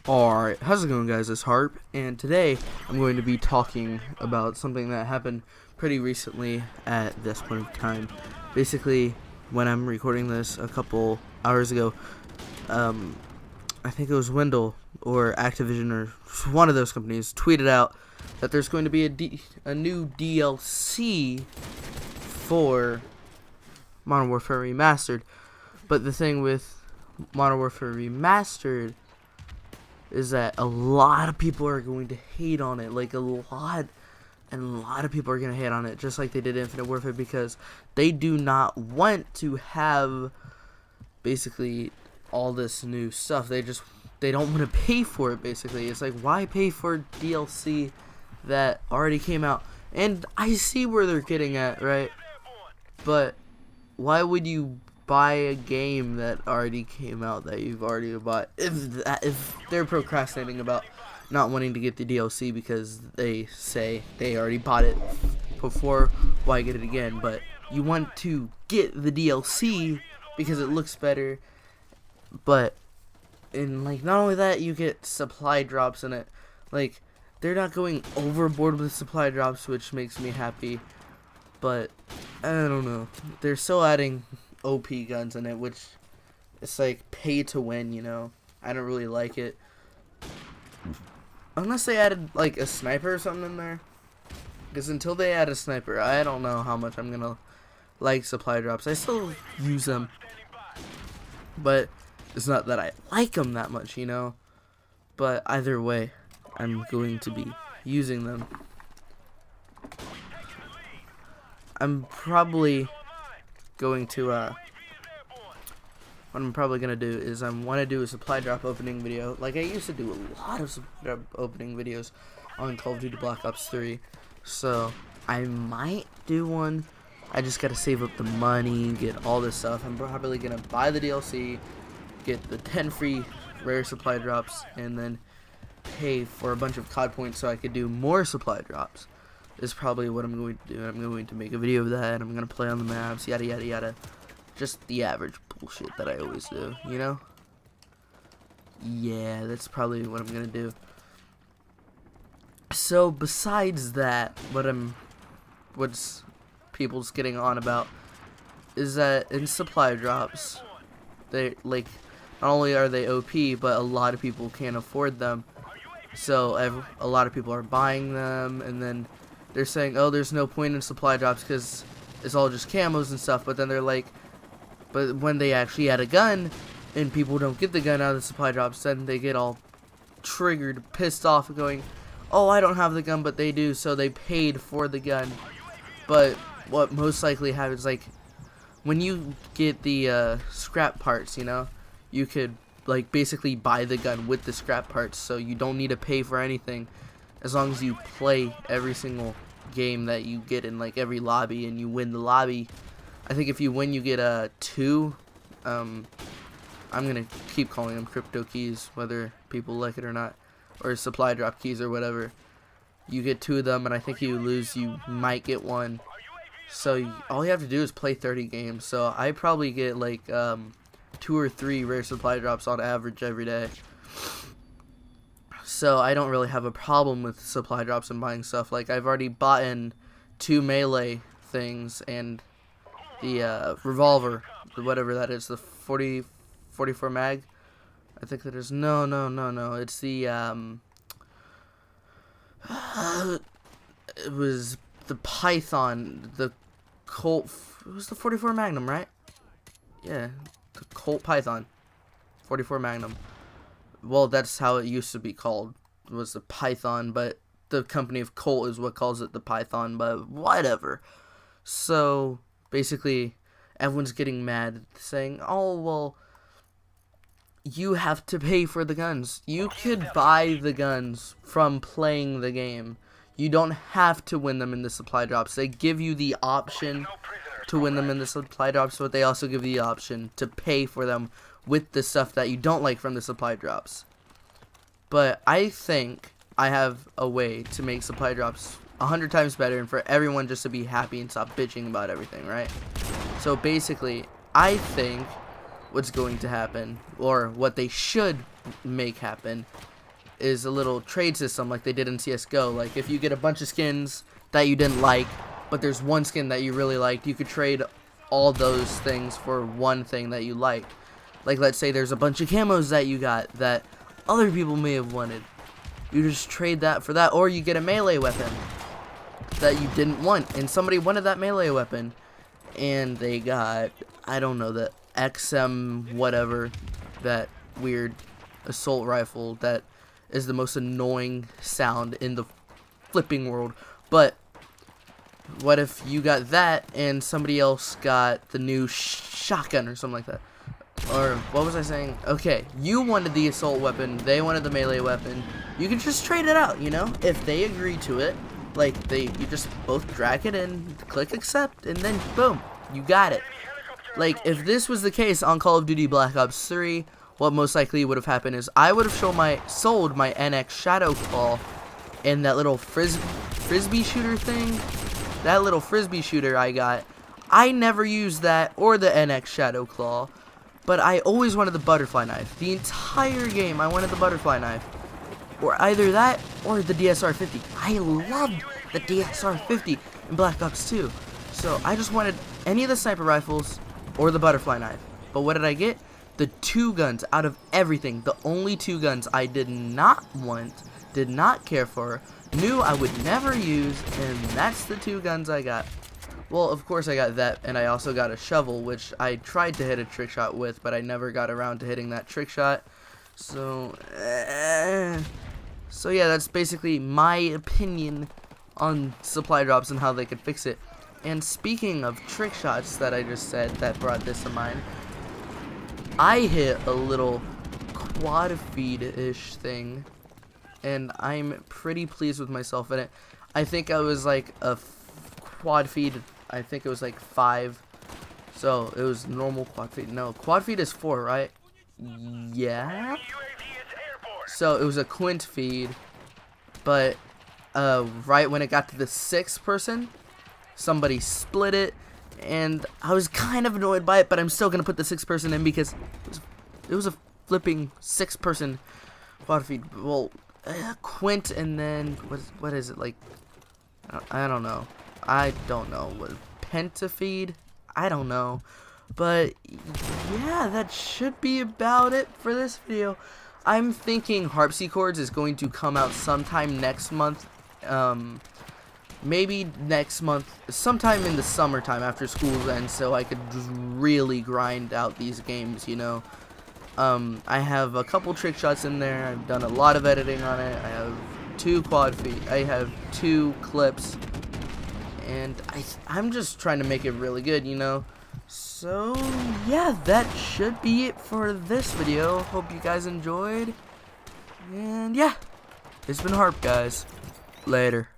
Alright, how's it going, guys? It's Harp, and today I'm going to be talking about something that happened pretty recently at this point of time. Basically, when I'm recording this a couple hours ago, I think it was Wendell or Activision or one of those companies tweeted out that there's going to be a new DLC for Modern Warfare Remastered. But the thing with Modern Warfare Remastered is that a lot of people are going to hate on it, like a lot of people are going to hate on it, just like they did Infinite Warfare, because they do not want to have basically all this new stuff. They don't want to pay for it. Basically, it's like, why pay for DLC that already came out? And I see where they're getting at, right? But why would you buy a game that already came out that you've already bought if they're procrastinating about not wanting to get the DLC because they say they already bought it before? Why get it again? But you want to get the DLC because it looks better. But like, not only that, you get supply drops in it. Like, they're not going overboard with supply drops, which makes me happy. But I don't know, they're still adding OP guns in it, which it's like pay to win, you know. I don't really like it, unless they added like a sniper or something in there, because until they add a sniper, I don't know how much I'm gonna like supply drops. I still use them, but it's not that I like them that much, you know. But either way, I'm going to be using them. I'm probably going to what I'm probably gonna do is I want to do a supply drop opening video, like I used to do a lot of supply drop opening videos on Call of Duty Black Ops 3. So I might do one. I just gotta save up the money, get all this stuff. I'm probably gonna buy the DLC, get the 10 free rare supply drops, and then pay for a bunch of COD points so I could do more supply drops. Is probably what I'm going to do. I'm going to make a video of that, and I'm going to play on the maps, yada yada yada. Just the average bullshit that I always do, you know? Yeah, that's probably what I'm going to do. So besides that, what's people's getting on about is that in supply drops, they, like, not only are they OP, but a lot of people can't afford them. So a lot of people are buying them, and then they're saying, oh, there's no point in supply drops because it's all just camos and stuff. But then they're like, but when they actually add a gun and people don't get the gun out of the supply drops, then they get all triggered, pissed off, going, oh, I don't have the gun, but they do, so they paid for the gun. But what most likely happens, like, when you get the scrap parts, you know, you could, like, basically buy the gun with the scrap parts, so you don't need to pay for anything. As long as you play every single game that you get in, like, every lobby, and you win the lobby. I think if you win, you get 2. I'm gonna keep calling them crypto keys, whether people like it or not, or supply drop keys or whatever. You get 2 of them, and I think you lose, you might get 1. So all you have to do is play 30 games. So I probably get like 2 or 3 rare supply drops on average every day. So I don't really have a problem with supply drops and buying stuff. Like, I've already bought in 2 melee things and the revolver, whatever that is, the 44 mag. I think that is, no. It's the it was the Python, the Colt. It was the 44 Magnum, right? Yeah, the Colt Python, 44 Magnum. Well, that's how it used to be called, was the Python, but the company of Colt is what calls it the Python, but whatever. So, basically, everyone's getting mad, saying, oh, well, you have to pay for the guns. You could buy the guns from playing the game. You don't have to win them in the supply drops. They give you the option to win them in the supply drops, but they also give you the option to pay for them with the stuff that you don't like from the supply drops. But I think I have a way to make supply drops 100 times better, and for everyone just to be happy and stop bitching about everything, right? So basically, I think what's going to happen, or what they should make happen, is a little trade system like they did in CSGO. Like, if you get a bunch of skins that you didn't like, but there's one skin that you really liked, you could trade all those things for one thing that you liked. Like, let's say there's a bunch of camos that you got that other people may have wanted. You just trade that for that, or you get a melee weapon that you didn't want, and somebody wanted that melee weapon, and they got, I don't know, the XM whatever, that weird assault rifle that is the most annoying sound in the flipping world. But what if you got that and somebody else got the new shotgun or something like that? Or what was I saying? Okay, you wanted the assault weapon, they wanted the melee weapon. You can just trade it out, you know, if they agree to it. Like, you just both drag it in, click accept, and then boom, you got it. Like, if this was the case on Call of Duty Black Ops 3, what most likely would have happened is I would have sold my NX Shadow Claw and that little frisbee shooter thing. That little frisbee shooter I got, I never used that or the NX Shadow Claw, but I always wanted the butterfly knife. The entire game I wanted the butterfly knife, or either that or the DSR-50. I loved the DSR-50 in Black Ops 2, so I just wanted any of the sniper rifles or the butterfly knife. But what did I get? The two guns out of everything. The only two guns I did not want, did not care for, knew I would never use, and that's the two guns I got. Well, of course I got that, and I also got a shovel, which I tried to hit a trick shot with, but I never got around to hitting that trick shot. So yeah, that's basically my opinion on supply drops and how they could fix it. And speaking of trick shots that I just said that brought this to mind, I hit a little quad feed-ish thing, and I'm pretty pleased with myself in it. I think I was like a quad feed, I think it was like 5, so it was normal quad feed. No, quad feed is 4, right? Yeah. So it was a quint feed, but right when it got to the 6th person, somebody split it, and I was kind of annoyed by it, but I'm still gonna put the 6th person in because it was a flipping 6-person quad feed. Well, quint, and then what is it, like? I don't know. What, pentafeed? I don't know. But yeah, that should be about it for this video. I'm thinking Harpsichords is going to come out sometime next month. Maybe next month, sometime in the summertime after school ends, so I could just really grind out these games, you know. I have a couple trick shots in there. I've done a lot of editing on it. I have 2 quad feed. I have 2 clips, and I'm just trying to make it really good, you know. So yeah, that should be it for this video. Hope you guys enjoyed, and yeah, it's been Harp, guys. Later.